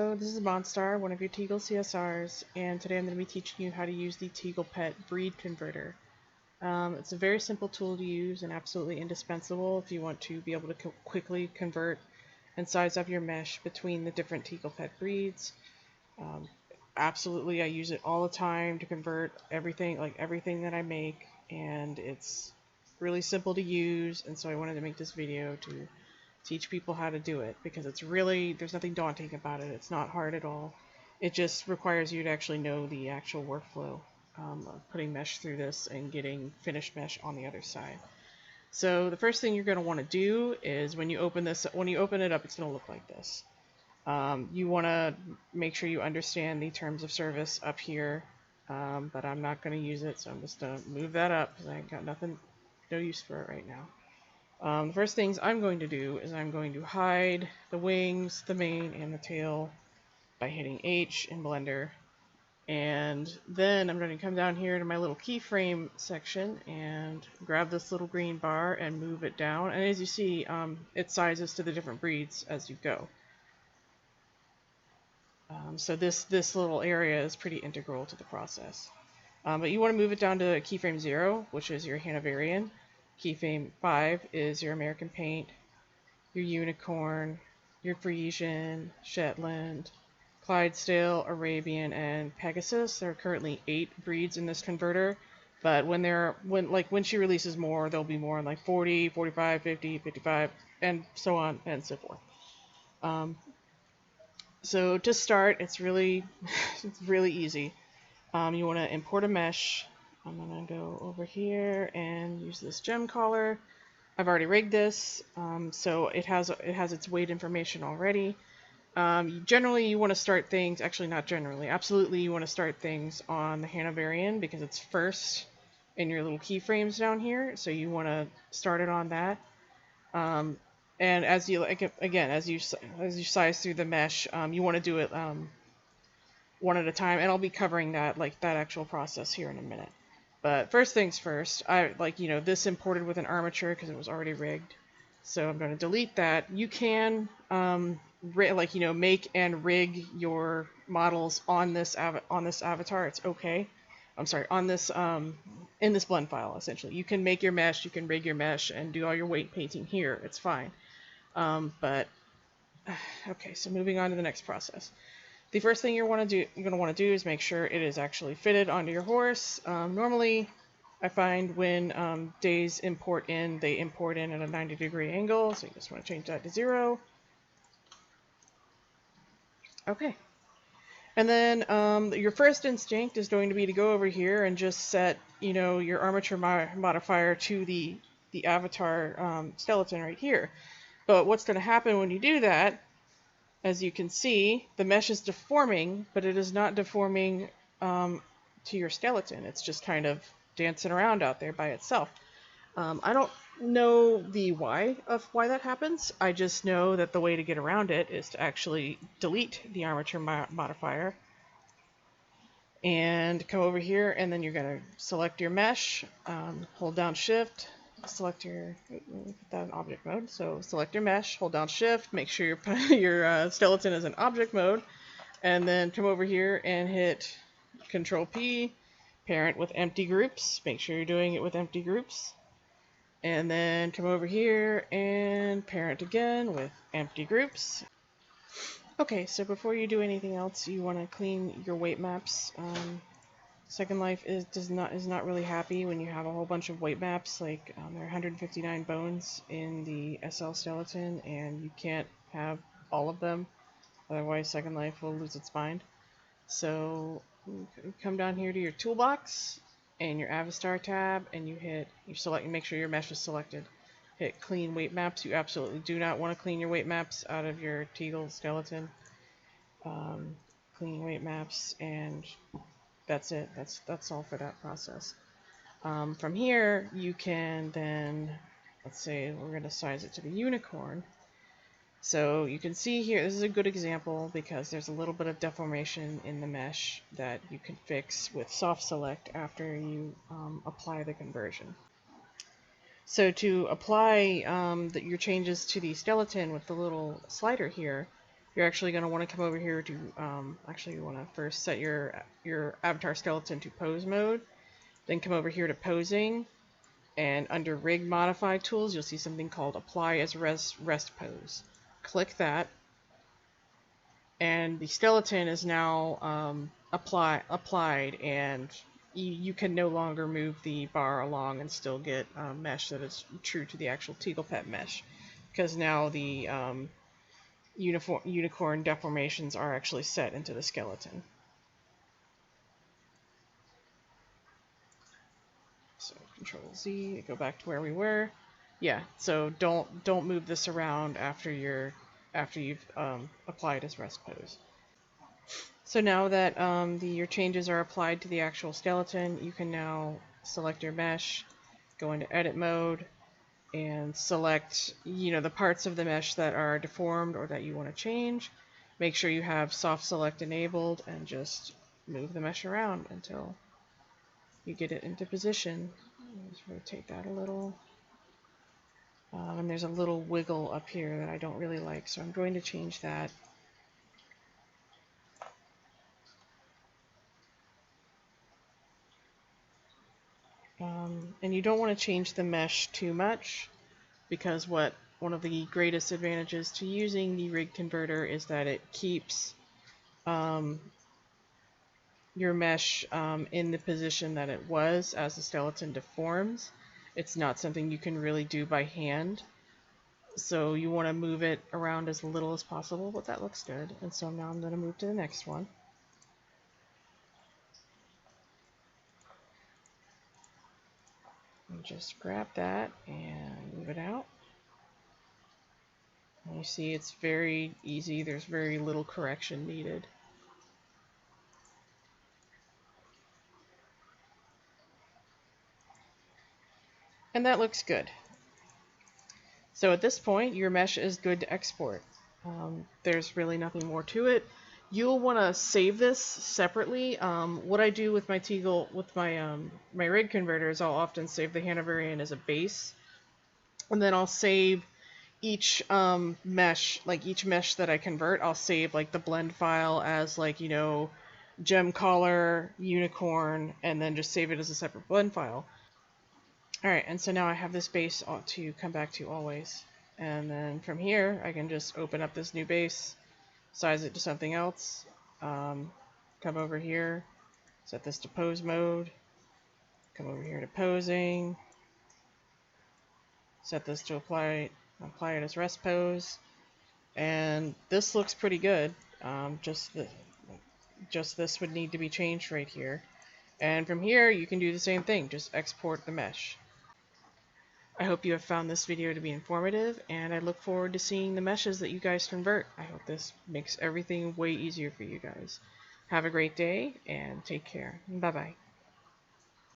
Hello, this is Avastar, one of your Teagle CSRs, and today I'm going to be teaching you how to use the Teeglepet breed converter. It's a very simple tool to use and absolutely indispensable if you want to be able to quickly convert and size up your mesh between the different Teeglepet breeds. Absolutely, I use it all the time to convert everything that I make, and it's really simple to use, and so I wanted to make this video to teach people how to do it, because it's really, there's nothing daunting about it. It's not hard at all. It just requires you to actually know the actual workflow of putting mesh through this and getting finished mesh on the other side. So the first thing you're going to want to do is when you open it up, it's going to look like this. You want to make sure you understand the terms of service up here, but I'm not going to use it, so I'm just going to move that up because I ain't got no use for it right now. The first things I'm going to do is I'm going to hide the wings, the mane, and the tail by hitting H in Blender. And then I'm going to come down here to my little keyframe section and grab this little green bar and move it down. And as you see, it sizes to the different breeds as you go. So this little area is pretty integral to the process. But you want to move it down to keyframe 0, which is your Hanoverian. Keyframe 5 is your American Paint, your Unicorn, your Frisian, Shetland, Clydesdale, Arabian, and Pegasus. There are currently 8 breeds in this converter, but when she releases more, there'll be more in like 40, 45, 50, 55, and so on and so forth. So to start, it's really easy. You want to import a mesh. I'm going to go over here and use this gem collar. I've already rigged this, so it has its weight information already. Generally, you want to start things, actually not generally, absolutely you want to start things on the Hanoverian because it's first in your little keyframes down here, so you want to start it on that. And as you size through the mesh, you want to do it one at a time, and I'll be covering that actual process here in a minute. But first things first, I this imported with an armature because it was already rigged. So I'm going to delete that. You can make and rig your models on this avatar. It's okay. I'm sorry, on this in this blend file essentially. You can make your mesh, you can rig your mesh, and do all your weight painting here. It's fine. Okay, so moving on to the next process. The first thing you're going to want to do is make sure it is actually fitted onto your horse. Normally, I find when days import in, they import in at a 90-degree angle, so you just want to change that to 0. Okay. And then your first instinct is going to be to go over here and just set, your armature modifier to the avatar skeleton right here. But what's going to happen when you do that? As you can see, the mesh is deforming, but it is not deforming to your skeleton. It's just kind of dancing around out there by itself. I don't know the why that happens. I just know that the way to get around it is to actually delete the armature modifier and come over here, and then you're going to select your mesh, hold down Shift, select your, put that in object mode, so select your mesh, hold down Shift, make sure your skeleton is in object mode, and then come over here and hit Control P, parent with empty groups, make sure you're doing it with empty groups, and then come over here and parent again with empty groups. Okay, so before you do anything else, you want to clean your weight maps. Second Life is not really happy when you have a whole bunch of weight maps. There are 159 bones in the SL skeleton, and you can't have all of them, otherwise Second Life will lose its mind. So you come down here to your toolbox and your Avastar tab, and you make sure your mesh is selected. Hit Clean Weight Maps. You absolutely do not want to clean your weight maps out of your Teagle skeleton. Clean weight maps, and that's it. That's all for that process. From here, you can then, let's say we're going to size it to the Unicorn. So you can see here, this is a good example because there's a little bit of deformation in the mesh that you can fix with soft select after you apply the conversion. So to apply your changes to the skeleton with the little slider here, you're actually going to want to come over here to, actually you want to first set your avatar skeleton to pose mode, then come over here to posing, and under rig modify tools, you'll see something called apply as rest pose. Click that, and the skeleton is now applied, and you can no longer move the bar along and still get mesh that is true to the actual Teeglepet mesh, because now the unicorn deformations are actually set into the skeleton. So Control Z, go back to where we were. Yeah, so don't move this around after you've applied as rest pose. So now that your changes are applied to the actual skeleton, you can now select your mesh, go into edit mode, and select the parts of the mesh that are deformed or that you want to change. Make sure you have soft select enabled, and just move the mesh around until you get it into position. Just rotate that a little. And there's a little wiggle up here that I don't really like, so I'm going to change that. And you don't want to change the mesh too much, because one of the greatest advantages to using the rig converter is that it keeps your mesh in the position that it was as the skeleton deforms. It's not something you can really do by hand, so you want to move it around as little as possible, but that looks good. And so now I'm going to move to the next one. And just grab that and move it out. And you see it's very easy, there's very little correction needed. And that looks good. So at this point, your mesh is good to export. There's really nothing more to it. You'll want to save this separately. What I do with my my rig converter is I'll often save the Hanoverian as a base, and then I'll save each mesh, like each mesh that I convert, I'll save like the blend file as like gem collar, unicorn, and then just save it as a separate blend file. Alright, and so now I have this base to come back to always. And then from here, I can just open up this new base, size it to something else, come over here, set this to pose mode, come over here to posing, set this to apply it as rest pose, and this looks pretty good. Just this would need to be changed right here. And from here, you can do the same thing, just export the mesh. I hope you have found this video to be informative, and I look forward to seeing the meshes that you guys convert. I hope this makes everything way easier for you guys. Have a great day, and take care. Bye-bye.